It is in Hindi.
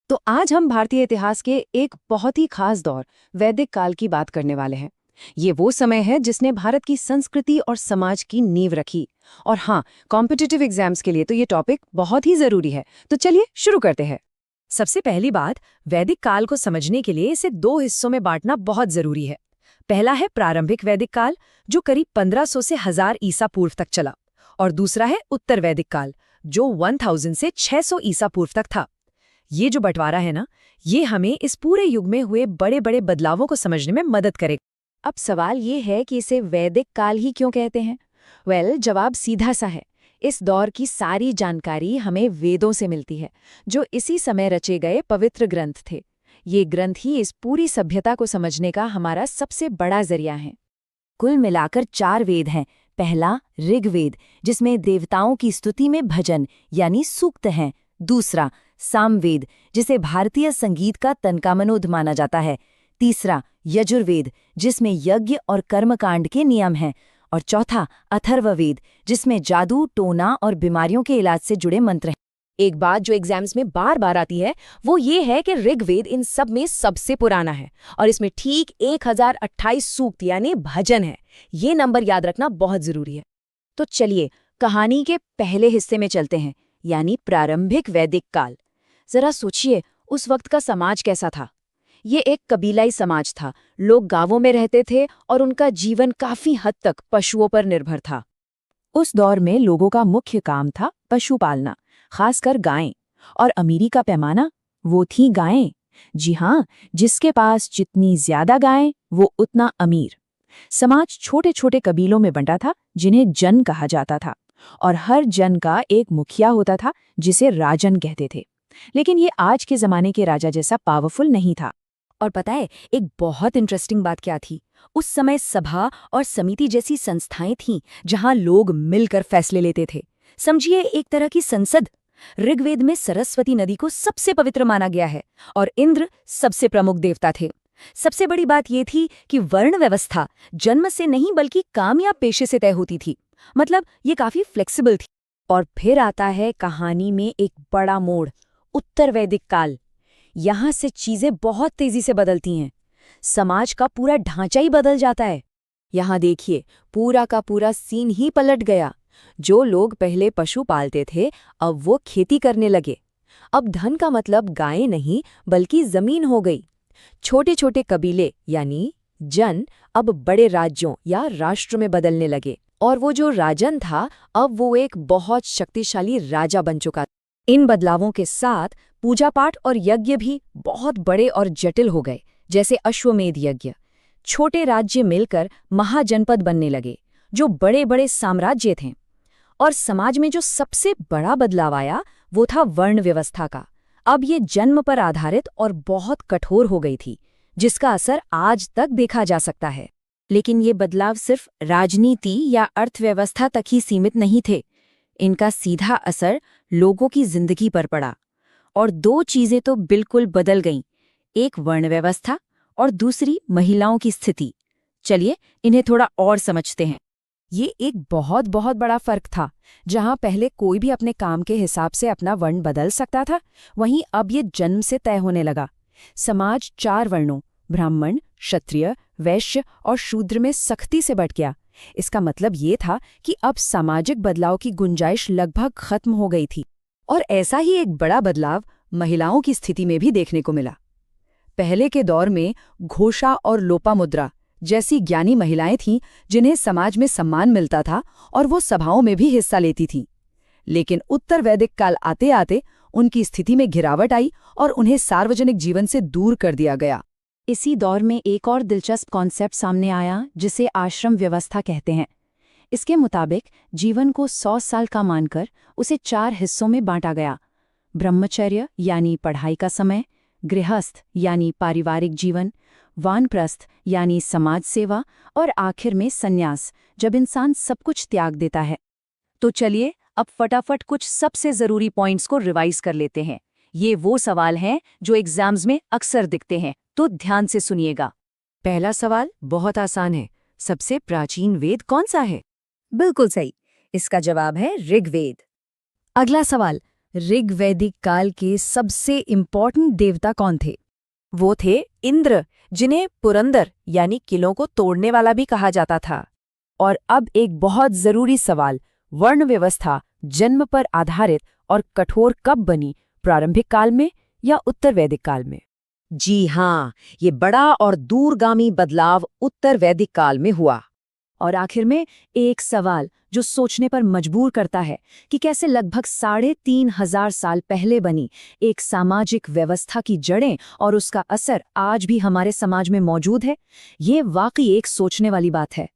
तो आज हम भारतीय इतिहास के एक बहुत ही खास दौर वैदिक काल की बात करने वाले हैं। ये वो समय है जिसने भारत की संस्कृति और समाज की नींव रखी। और हाँ, कॉम्पिटिटिव एग्जाम्स के लिए तो ये टॉपिक बहुत ही जरूरी है। तो चलिए शुरू करते हैं। सबसे पहली बात, वैदिक काल को समझने के लिए इसे दो हिस्सों में बांटना बहुत जरूरी है। पहला है प्रारंभिक वैदिक काल, जो करीब 1500 से 1000 ईसा पूर्व तक चला, और दूसरा है उत्तर वैदिक काल, जो 1000 से 600 ईसा पूर्व तक था। ये जो बंटवारा है ना, ये हमें इस पूरे युग में हुए बड़े बड़े बदलावों को समझने में मदद करेगा। अब सवाल ये है कि इसे वैदिक काल ही क्यों कहते हैं। जवाब सीधा सा है। इस दौर की सारी जानकारी हमें वेदों से मिलती है, जो इसी समय रचे गए पवित्र ग्रंथ थे। ये ग्रंथ ही इस पूरी सभ्यता को समझने का हमारा सबसे बड़ा जरिया है। कुल मिलाकर 4 वेद हैं। पहला ऋग्वेद, जिसमें देवताओं की स्तुति में भजन यानी सूक्त हैं। दूसरा सामवेद, जिसे भारतीय संगीत का तनकामनोद माना जाता है। तीसरा यजुर्वेद, जिसमें यज्ञ और कर्मकांड के नियम हैं। और चौथा अथर्ववेद, जिसमें जादू, टोना और बीमारियों के इलाज से जुड़े मंत्र हैं। एक बात जो एग्जाम्स में बार बार आती है वो ये है कि ऋग्वेद इन सब में सबसे पुराना है और इसमें ठीक 1028 सूक्त यानी भजन है। ये नंबर याद रखना बहुत जरूरी है। तो चलिए कहानी के पहले हिस्से में चलते हैं, यानी प्रारंभिक वैदिक काल। जरा सोचिए उस वक्त का समाज कैसा था। ये एक कबीलाई समाज था। लोग गांवों में रहते थे और उनका जीवन काफी हद तक पशुओं पर निर्भर था। उस दौर में लोगों का मुख्य काम था पशु पालना, खासकर गायें। और अमीरी का पैमाना, वो थी गायें। जी हाँ, जिसके पास जितनी ज्यादा गायें वो उतना अमीर। समाज छोटे छोटे कबीलों में बंटा था, जिन्हें जन कहा जाता था। और हर जन का एक मुखिया होता था, जिसे राजन कहते थे। लेकिन ये आज के जमाने के राजा जैसा पावरफुल नहीं था। और पता है एक बहुत इंटरेस्टिंग बात क्या थी? उस समय सभा और समिति जैसी संस्थाएं थीं, जहां लोग मिलकर फैसले लेते थे। समझिए एक तरह की संसद। ऋग्वेद में सरस्वती नदी को सबसे पवित्र माना गया है और इंद्र सबसे प्रमुख देवता थे। सबसे बड़ी बात ये थी कि वर्ण व्यवस्था जन्म से नहीं बल्कि काम या पेशे से तय होती थी। मतलब ये काफी फ्लेक्सिबल थी। और फिर आता है कहानी में एक बड़ा मोड़, उत्तर वैदिक काल। यहाँ से चीजें बहुत तेजी से बदलती हैं। समाज का पूरा ढांचा ही बदल जाता है। यहाँ देखिए, पूरा का पूरा सीन ही पलट गया। जो लोग पहले पशु पालते थे, अब वो खेती करने लगे। अब धन का मतलब गायें नहीं बल्कि जमीन हो गई। छोटे छोटे कबीले यानी जन अब बड़े राज्यों या राष्ट्र में बदलने लगे। और वो जो राजन था, अब वो एक बहुत शक्तिशाली राजा बन चुका। इन बदलावों के साथ पूजा पाठ और यज्ञ भी बहुत बड़े और जटिल हो गए, जैसे अश्वमेध यज्ञ। छोटे राज्य मिलकर महाजनपद बनने लगे, जो बड़े बड़े साम्राज्य थे। और समाज में जो सबसे बड़ा बदलाव आया वो था वर्ण व्यवस्था का। अब ये जन्म पर आधारित और बहुत कठोर हो गई थी, जिसका असर आज तक देखा जा सकता है। लेकिन ये बदलाव सिर्फ राजनीति या अर्थव्यवस्था तक ही सीमित नहीं थे। इनका सीधा असर लोगों की जिंदगी पर पड़ा। और दो चीजें तो बिल्कुल बदल गईं, एक वर्ण व्यवस्था और दूसरी महिलाओं की स्थिति। चलिए इन्हें थोड़ा और समझते हैं। ये एक बहुत बहुत बड़ा फर्क था। जहां पहले कोई भी अपने काम के हिसाब से अपना वर्ण बदल सकता था, वहीं अब ये जन्म से तय होने लगा। समाज 4 वर्णों ब्राह्मण, क्षत्रिय, वैश्य और शूद्र में सख्ती से बंट गया। इसका मतलब ये था कि अब सामाजिक बदलाव की गुंजाइश लगभग खत्म हो गई थी। और ऐसा ही एक बड़ा बदलाव महिलाओं की स्थिति में भी देखने को मिला। पहले के दौर में घोषा और लोपामुद्रा जैसी ज्ञानी महिलाएं थीं, जिन्हें समाज में सम्मान मिलता था और वो सभाओं में भी हिस्सा लेती थीं। लेकिन उत्तर वैदिक काल आते आते उनकी स्थिति में गिरावट आई और उन्हें सार्वजनिक जीवन से दूर कर दिया गया। इसी दौर में एक और दिलचस्प कॉन्सेप्ट सामने आया, जिसे आश्रम व्यवस्था कहते हैं। इसके मुताबिक जीवन को 100 साल का मानकर उसे 4 हिस्सों में बांटा गया। ब्रह्मचर्य यानी पढ़ाई का समय, गृहस्थ यानी पारिवारिक जीवन, वानप्रस्थ यानी समाज सेवा और आखिर में संन्यास, जब इंसान सब कुछ त्याग देता है। तो चलिए अब फटाफट कुछ सबसे जरूरी पॉइंट्स को रिवाइज कर लेते हैं। ये वो सवाल हैं जो एग्जाम्स में अक्सर दिखते हैं, तो ध्यान से सुनिएगा। पहला सवाल बहुत आसान है, सबसे प्राचीन वेद कौन सा है? बिल्कुल सही, इसका जवाब है ऋग्वेद। अगला सवाल, ऋग्वैदिक काल के सबसे इम्पोर्टेंट देवता कौन थे? वो थे इंद्र, जिन्हें पुरंदर यानी किलों को तोड़ने वाला भी कहा जाता था। और अब एक बहुत जरूरी सवाल, वर्ण व्यवस्था जन्म पर आधारित और कठोर कब बनी, प्रारंभिक काल में या उत्तर वैदिक काल में? जी हाँ, ये बड़ा और दूरगामी बदलाव उत्तर वैदिक काल में हुआ। और आखिर में एक सवाल जो सोचने पर मजबूर करता है कि कैसे लगभग 3,500 साल पहले बनी एक सामाजिक व्यवस्था की जड़ें और उसका असर आज भी हमारे समाज में मौजूद है। ये वाकई एक सोचने वाली बात है।